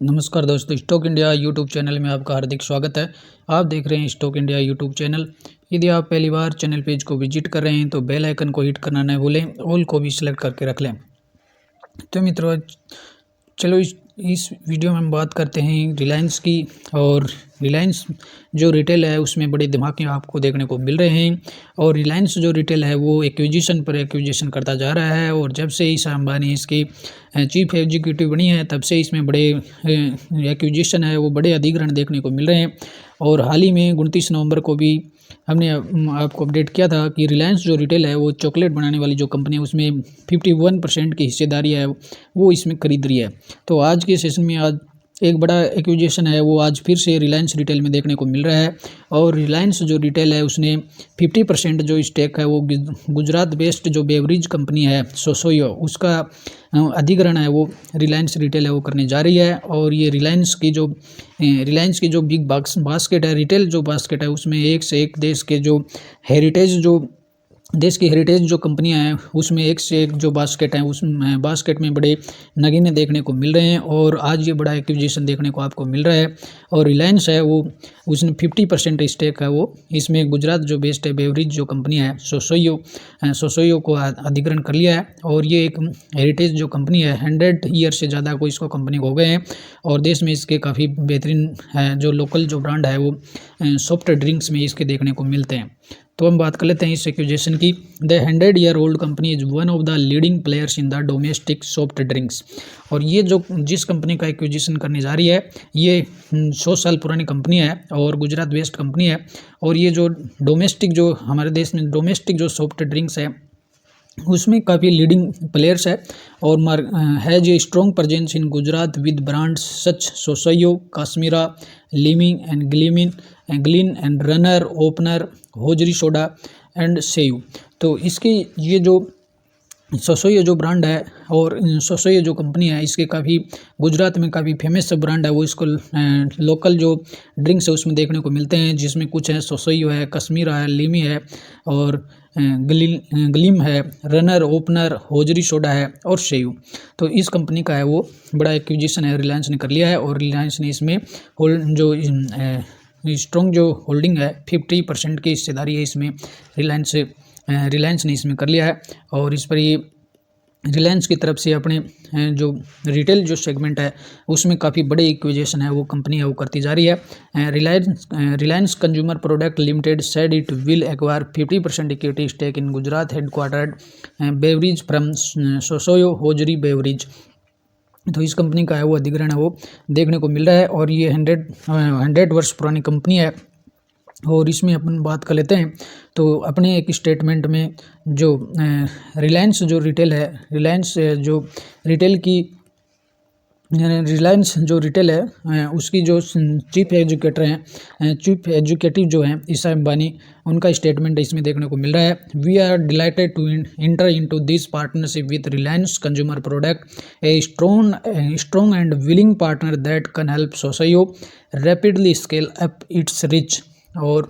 नमस्कार दोस्तों, stock India YouTube channel में आपका हार्दिक स्वागत है। आप देख रहे हैं स्टॉक इंडिया यूट्यूब चैनल। यदि आप पहली बार चैनल पेज को विजिट कर रहे हैं तो बेल आइकन को हिट करना न भूलें, ऑल को भी सिलेक्ट करके रख लें। तो मित्रों, चलो इस वीडियो में हम बात करते हैं रिलायंस की। और रिलायंस जो रिटेल है उसमें बड़े धमाके आपको देखने को मिल रहे हैं। और रिलायंस जो रिटेल है वो एक्विजिशन पर एक्विजिशन करता जा रहा है। और जब से ईशा अंबानी इसकी चीफ एग्जीक्यूटिव बनी है तब से इसमें बड़े एक्विजिशन है वो बड़े अधिग्रहण देखने को मिल रहे हैं। और हाल ही में 29 नवंबर को भी हमने आपको अपडेट किया था कि रिलायंस जो रिटेल है वो चॉकलेट बनाने वाली जो कंपनी है उसमें 51% की हिस्सेदारी है वो इसमें खरीद रही है। तो आज के सेशन में आज एक बड़ा एक्विजिशन है वो आज फिर से रिलायंस रिटेल में देखने को मिल रहा है। और रिलायंस जो रिटेल है उसने 50% जो स्टेक है वो गुजरात बेस्ड जो बेवरेज कंपनी है सोसोयो उसका अधिग्रहण है वो रिलायंस रिटेल है वो करने जा रही है। और ये रिलायंस की जो बिग बास्केट है, रिटेल जो बास्केट है उसमें एक से एक देश की हेरिटेज जो कंपनियां हैं उसमें एक से एक जो बास्केट हैं उस बास्केट में बड़े नगीने देखने को मिल रहे हैं। और आज ये बड़ा एक्विजिशन देखने को आपको मिल रहा है। और रिलायंस है वो उसने 50% स्टेक है वो इसमें गुजरात जो बेस्ड है बेवरेज जो कंपनी है सोसोयो को अधिग्रहण कर लिया है। और ये एक हेरिटेज जो कंपनी है 100 ईयर से ज़्यादा को इसको कंपनी को हो गए हैं। और देश में इसके काफ़ी बेहतरीन जो लोकल जो ब्रांड है वो सॉफ्ट ड्रिंक्स में इसके देखने को मिलते हैं। तो हम बात कर लेते हैं इस एक्विजिशन की। The 100-year-old company is one of the leading players in the domestic soft drinks. और ये जो जिस कंपनी का एक्विजिशन करने जा रही है ये 100 साल पुरानी कंपनी है और गुजरात बेस्ड कंपनी है। और ये जो डोमेस्टिक जो हमारे देश में डोमेस्टिक जो सॉफ्ट ड्रिंक्स है उसमें काफ़ी लीडिंग प्लेयर्स है। और has a strong presence in Gujarat with brands such Sosyo, Kashmira, Lemee and Glint and Runner, Opener, Hajoori Soda and S'eau. तो इसकी ये जो सोसोयो जो ब्रांड है और सोसोयो जो कंपनी है इसके काफ़ी गुजरात में काफ़ी फेमस ब्रांड है वो इसको लोकल जो ड्रिंक्स है उसमें देखने को मिलते हैं, जिसमें कुछ है सोसोयो है, कश्मीरा है, लिमी है और ग्लिम है, रनर, ओपनर, होजरी सोडा है और शेयू। तो इस कंपनी का है वो बड़ा एक्विजिशन है रिलायंस ने कर लिया है। और रिलायंस ने इसमें जो स्ट्रॉन्ग जो होल्डिंग है 50% की हिस्सेदारी है इसमें रिलायंस ने इसमें कर लिया है। और इस पर ये रिलायंस की तरफ से अपने जो रिटेल जो सेगमेंट है उसमें काफ़ी बड़े एक्विजिशन है वो कंपनी है वो करती जा रही है। Reliance Consumer Product Limited said it will acquire 50% equity stake in Gujarat headquartered beverage from Sosyo Hajoori beverage. तो इस कंपनी का है वो अधिग्रहण है वो देखने को मिल रहा है। और ये 100 वर्ष पुरानी कंपनी है। और इसमें अपन बात कर लेते हैं तो अपने एक स्टेटमेंट में जो रिलायंस जो रिटेल है रिलायंस जो रिटेल है उसकी जो चीफ एग्जीक्यूटिव जो हैं ईशा अंबानी उनका स्टेटमेंट इसमें देखने को मिल रहा है। We are delighted to enter into this partnership with Reliance Consumer Product a strong and willing partner that can help Sosyo rapidly scale up its rich. और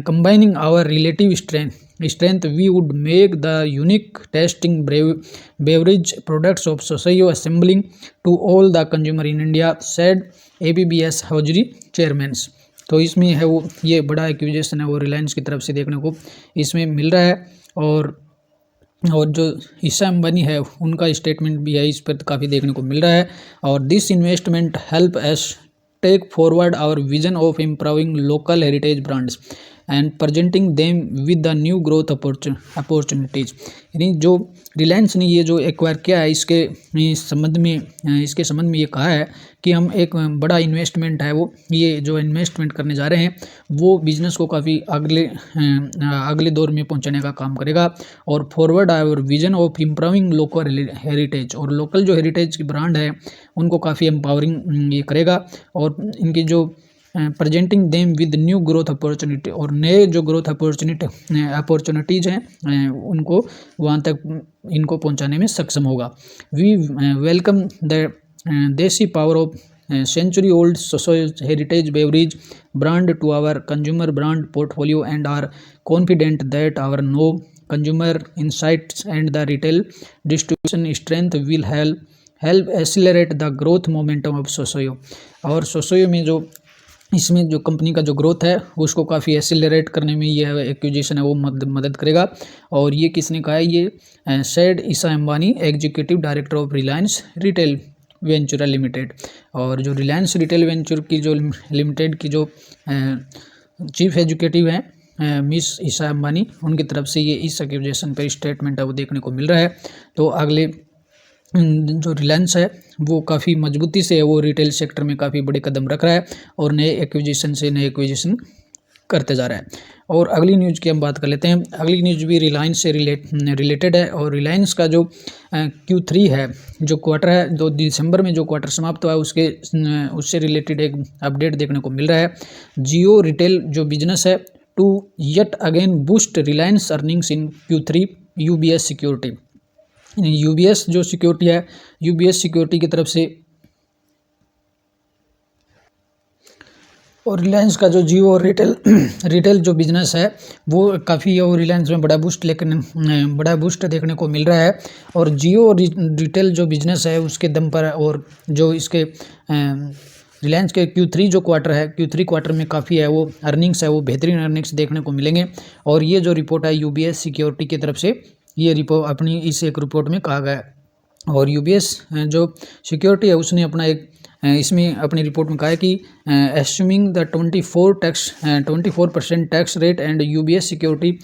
combining our relative strength we would make the unique tasting beverage products of Sosayo assembling to all the consumer in India, said ABBS Hojri chairman। तो इसमें है वो ये बड़ा acquisition है वो रिलायंस की तरफ से देखने को इसमें मिल रहा है। और जो ईशा अंबानी है उनका स्टेटमेंट भी है इस पर काफ़ी देखने को मिल रहा है। और this investment help S take forward our vision of improving local heritage brands and presenting them with the new growth opportunities। यानी जो रिलायंस ने ये जो एक्वायर किया है इसके संबंध में ये कहा है कि हम एक बड़ा इन्वेस्टमेंट है वो ये जो इन्वेस्टमेंट करने जा रहे हैं वो बिजनेस को काफ़ी अगले दौर में पहुंचाने का काम करेगा। और forward our vision of improving local heritage और लोकल जो हेरिटेज की ब्रांड है उनको काफ़ी एम्पावरिंग ये करेगा। और इनकी जो presenting them with new growth opportunity और नए जो ग्रोथ अपॉर्चुनिटीज़ हैं उनको वहाँ तक इनको पहुँचाने में सक्षम होगा। वी वेलकम द देसी power of century old heritage beverage brand to our consumer brand portfolio and are confident that our consumer insights and the retail distribution strength will help help accelerate the growth momentum of Sosyo. और सोसोयो में जो इसमें जो company का जो growth है उसको काफ़ी एसिलरेट करने में ये एक्विजिशन है वो मदद करेगा। और ये किसने कहा है, ये said Isa Ambani, executive director of Reliance retail Ventura limited. और जो रिलायंस रिटेल वेंचर की जो लिमिटेड की जो चीफ एग्जीक्यूटिव हैं मिस ईसा अंबानी, उनकी तरफ से ये इस एक्विजिशन पर स्टेटमेंट है वो देखने को मिल रहा है। तो अगले जो रिलायंस है वो काफ़ी मजबूती से वो रिटेल सेक्टर में काफ़ी बड़े कदम रख रहा है और नए एक्विजिशन करते जा रहा है। और अगली न्यूज़ की हम बात कर लेते हैं। अगली न्यूज़ भी रिलायंस से रिलेटेड है। और रिलायंस का जो Q3 है, जो क्वार्टर है, जो दिसंबर में जो क्वार्टर समाप्त हुआ है उससे रिलेटेड एक अपडेट देखने को मिल रहा है। जियो रिटेल जो बिजनेस है to yet again boost Reliance earnings in Q3 UBS security. UBS जो सिक्योरिटी है, यूबीएस सिक्योरिटी की तरफ से और रिलायंस का जो जियो और रिटेल जो बिजनेस है वो काफ़ी और रिलायंस में बड़ा बूस्ट देखने को मिल रहा है। और जियो और रिटेल जो बिजनेस है उसके दम पर और जो इसके रिलायंस के Q3 जो क्वार्टर है, Q3 क्वार्टर में काफ़ी है वो अर्निंग्स है वो बेहतरीन अर्निंग्स देखने को मिलेंगे। और ये जो रिपोर्ट है यूबीएस सिक्योरिटी की तरफ से ये रिपोर्ट अपनी इस एक रिपोर्ट में कहा गया है। और यूबीएस जो सिक्योरिटी है उसने अपना एक इसमें अपनी रिपोर्ट में कहा है कि assuming the 24% tax rate and UBS security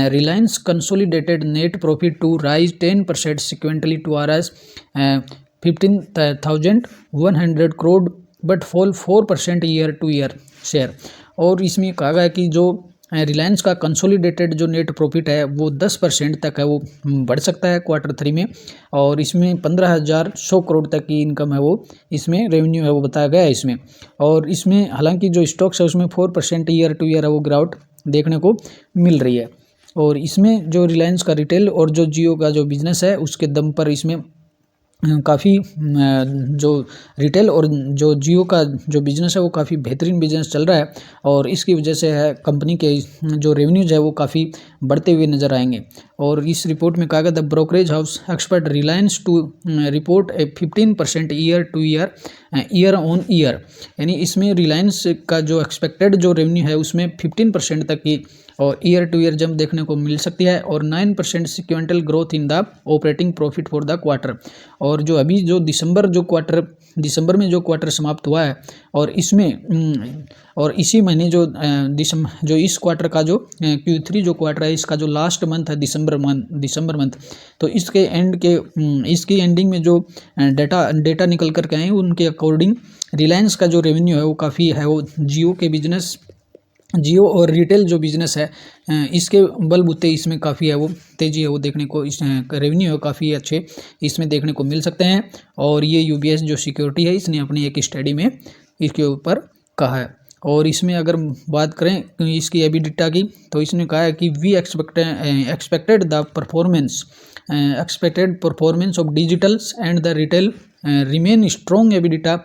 Reliance consolidated net profit to rise 10% sequentially to Rs 15,100 crore but fall 4% year to year share. और इसमें कहा गया कि जो रिलायंस का कंसोलिडेटेड जो नेट प्रॉफिट है वो 10% तक है वो बढ़ सकता है Q3 में। और इसमें 15,100 करोड़ तक की इनकम है वो इसमें रेवेन्यू है वो बताया गया है इसमें। और इसमें हालांकि जो स्टॉक्स है उसमें 4% ईयर टू ईयर है वो गिरावट देखने को मिल रही है। और इसमें जो रिलायंस का रिटेल और जो जियो का जो बिजनेस है उसके दम पर इसमें काफ़ी जो रिटेल और जो जियो का जो बिज़नेस है वो काफ़ी बेहतरीन बिजनेस चल रहा है। और इसकी वजह से है कंपनी के जो रेवेन्यूज है वो काफ़ी बढ़ते हुए नज़र आएंगे। और इस रिपोर्ट में कहा गया the brokerage house expert Reliance to report a 15% year on year. यानी इसमें रिलायंस का जो एक्सपेक्टेड जो रेवेन्यू है उसमें 15% तक की और ईयर टू ईयर जंप देखने को मिल सकती है। और 9% sequential growth in the operating profit for the quarter. और जो अभी जो दिसंबर में जो क्वार्टर समाप्त हुआ है और इसमें और इसी महीने जो इस क्वार्टर का जो Q3 जो क्वार्टर है इसका जो लास्ट मंथ है दिसंबर मंथ, तो इसकी एंडिंग में जो डेटा निकल कर के आए उनके अकॉर्डिंग रिलायंस का जो रेवेन्यू है वो काफ़ी है वो जियो और रिटेल जो बिजनेस है इसके बलबूते इसमें काफ़ी है वो तेज़ी है वो देखने को इस रेवेन्यू है काफ़ी अच्छे इसमें देखने को मिल सकते हैं। और ये यूबीएस जो सिक्योरिटी है इसने अपनी एक स्टडी में इसके ऊपर कहा है। और इसमें अगर बात करें इसकी एबिडिटा की तो इसने कहा है कि we expected performance of digitals and the retail remain strong EBITDA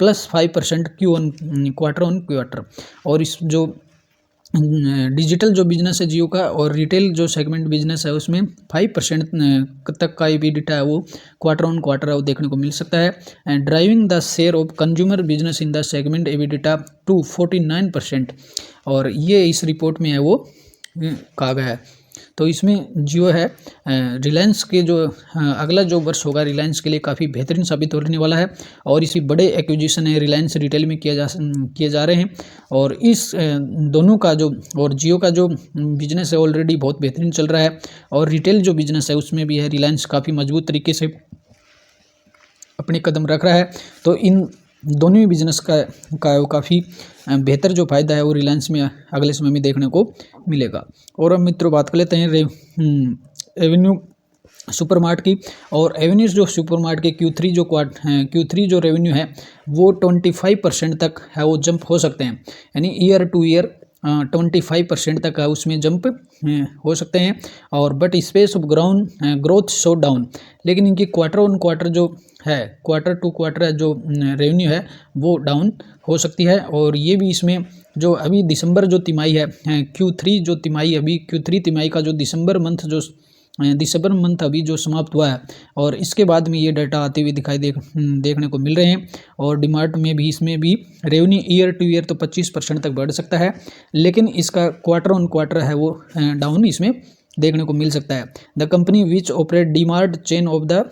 +5% quarter on quarter. और इस जो डिजिटल जो बिजनेस है जियो का और रिटेल जो सेगमेंट बिजनेस है उसमें 5% तक का एबिडिटा है वो क्वार्टर ऑन क्वार्टर है वो देखने को मिल सकता है। And driving the share of consumer business in the segment EBITDA to 49%। और ये इस रिपोर्ट में है वो कहा गया है। तो इसमें जियो है रिलायंस के जो अगला जो वर्ष होगा रिलायंस के लिए काफ़ी बेहतरीन साबित होने वाला है। और इसी बड़े एक्विजिशन है रिलायंस रिटेल में किए जा रहे हैं। और इस दोनों का जो और जियो का जो बिजनेस है ऑलरेडी बहुत बेहतरीन चल रहा है। और रिटेल जो बिजनेस है उसमें भी है रिलायंस काफ़ी मजबूत तरीके से अपने कदम रख रहा है। तो इन दोनों ही बिजनेस का काफ़ी बेहतर जो फ़ायदा है वो रिलायंस में अगले समय में देखने को मिलेगा। और अब मित्रों बात कर लेते हैं एवेन्यू सुपरमार्ट की। और एवेन्यू जो सुपरमार्ट के Q3 जो रेवेन्यू है वो 25% तक है वो जंप हो सकते हैं। यानी ईयर टू ईयर 25% तक है उसमें जंप हो सकते हैं। और but space of growth show down. लेकिन इनकी क्वार्टर ऑन क्वार्टर जो है क्वार्टर टू क्वार्टर जो रेवेन्यू है वो डाउन हो सकती है। और ये भी इसमें जो अभी दिसंबर जो तिमाही है Q3 तिमाही का जो दिसंबर मंथ जो दिसंबर मंथ अभी जो समाप्त हुआ है और इसके बाद में ये डाटा आते हुए देखने को मिल रहे हैं। और डीमार्ट में भी इसमें भी रेवेन्यू ईयर टू ईयर तो 25% तक बढ़ सकता है, लेकिन इसका क्वार्टर ऑन क्वार्टर है वो डाउन इसमें देखने को मिल सकता है। The company which operate DMart chain of the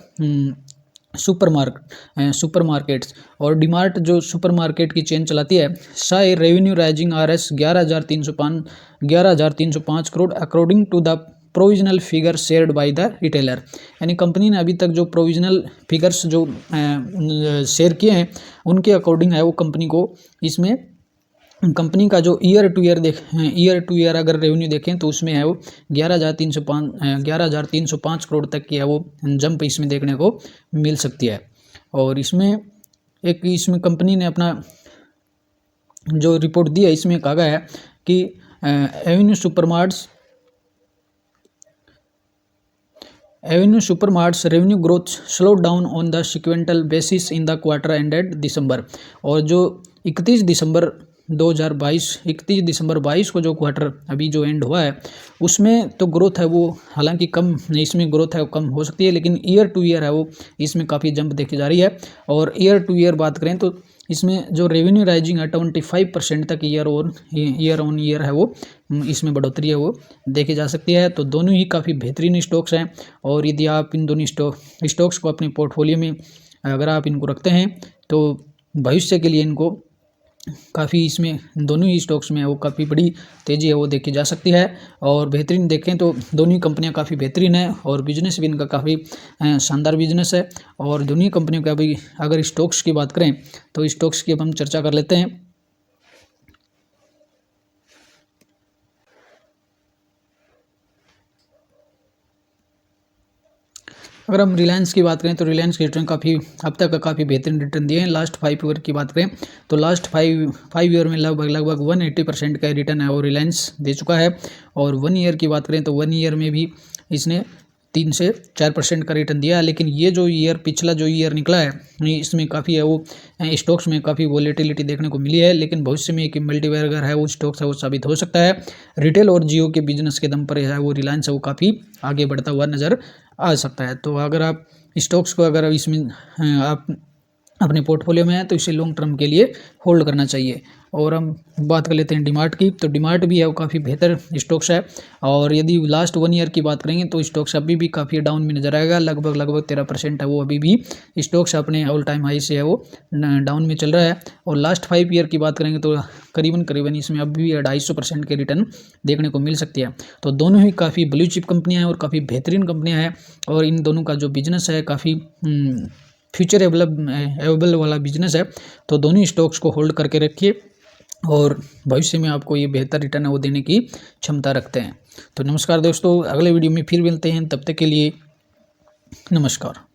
supermarkets, और डीमार्ट जो सुपरमार्केट की चेन चलाती है, शायद revenue rising RS 11,305 crore according to the provisional figure shared by the retailer. यानी कंपनी ने अभी तक जो प्रोविजनल फिगर्स जो शेयर किए हैं उनके अकॉर्डिंग है वो कंपनी को इसमें कंपनी का जो ईयर टू ईयर अगर रेवेन्यू देखें तो उसमें है वो 11,305 करोड़ तक की है वो जंप इसमें देखने को मिल सकती है। और इसमें कंपनी ने अपना जो रिपोर्ट दी है इसमें कहा गया है कि Avenue Supermarts revenue growth slow down on the sequential basis in the quarter ended December. और जो 31 दिसंबर 22 को जो क्वार्टर अभी जो एंड हुआ है उसमें तो ग्रोथ है वो हालांकि कम, इसमें ग्रोथ है वो कम हो सकती है, लेकिन ईयर टू ईयर है वो इसमें काफ़ी जंप देखी जा रही है। और ईयर टू ईयर बात करें तो इसमें जो रेवेन्यू राइजिंग है 25% तक ईयर ऑन ईयर है वो इसमें बढ़ोतरी है वो देखी जा सकती है। तो दोनों ही काफ़ी बेहतरीन स्टॉक्स हैं, और यदि आप इन दोनों स्टॉक्स को अपने पोर्टफोलियो में अगर आप इनको रखते हैं तो भविष्य के लिए इनको काफ़ी इसमें दोनों ही स्टॉक्स में वो काफ़ी बड़ी तेज़ी है वो देखी जा सकती है। और बेहतरीन देखें तो दोनों ही कंपनियां काफ़ी बेहतरीन है और बिजनेस भी इनका काफ़ी शानदार बिजनेस है। और दोनों ही कंपनियों का भी अगर स्टॉक्स की बात करें तो स्टॉक्स की अब हम चर्चा कर लेते हैं। अगर हम रिलायंस की बात करें तो रिलायंस के रिटर्न काफ़ी अब तक का काफ़ी बेहतरीन रिटर्न दिए हैं। लास्ट 5 ईयर की बात करें तो लास्ट 5 ईयर में लगभग 180% का रिटर्न है वो रिलायंस दे चुका है। और 1 ईयर की बात करें तो 1 ईयर में भी इसने 3 से 4% का रिटर्न दिया है। लेकिन ये जो पिछला जो ईयर निकला है इसमें काफ़ी है वो स्टॉक्स में काफ़ी वॉलेटिलिटी देखने को मिली है, लेकिन भविष्य में एक मल्टीबैगर है वो स्टॉक्स है वो साबित हो सकता है। रिटेल और जियो के बिजनेस के दम पर है वो रिलायंस है वो काफ़ी आगे बढ़ता हुआ नज़र आ सकता है। तो अगर आप स्टॉक्स को अगर इसमें आप अपने पोर्टफोलियो में है तो इसे लॉन्ग टर्म के लिए होल्ड करना चाहिए। और हम बात कर लेते हैं डीमार्ट की, तो डीमार्ट भी है वो काफ़ी बेहतर स्टॉक्स है। और यदि लास्ट 1 ईयर की बात करेंगे तो स्टॉक्स अभी भी काफ़ी डाउन में नजर आएगा, लगभग 13% है वो अभी भी स्टॉक्स अपने ऑल टाइम हाई से है वो डाउन में चल रहा है। और लास्ट 5 ईयर की बात करेंगे तो करीबन इसमें अभी भी 250% के रिटर्न देखने को मिल सकती है। तो दोनों ही काफ़ी ब्लू चिप कंपनियाँ हैं और काफ़ी बेहतरीन कंपनियाँ हैं, और इन दोनों का जो बिजनेस है काफ़ी फ्यूचर एवेलेबल वाला बिजनेस है। तो दोनों स्टॉक्स को होल्ड करके रखिए और भविष्य में आपको ये बेहतर रिटर्न है वो देने की क्षमता रखते हैं। तो नमस्कार दोस्तों, अगले वीडियो में फिर मिलते हैं, तब तक के लिए नमस्कार।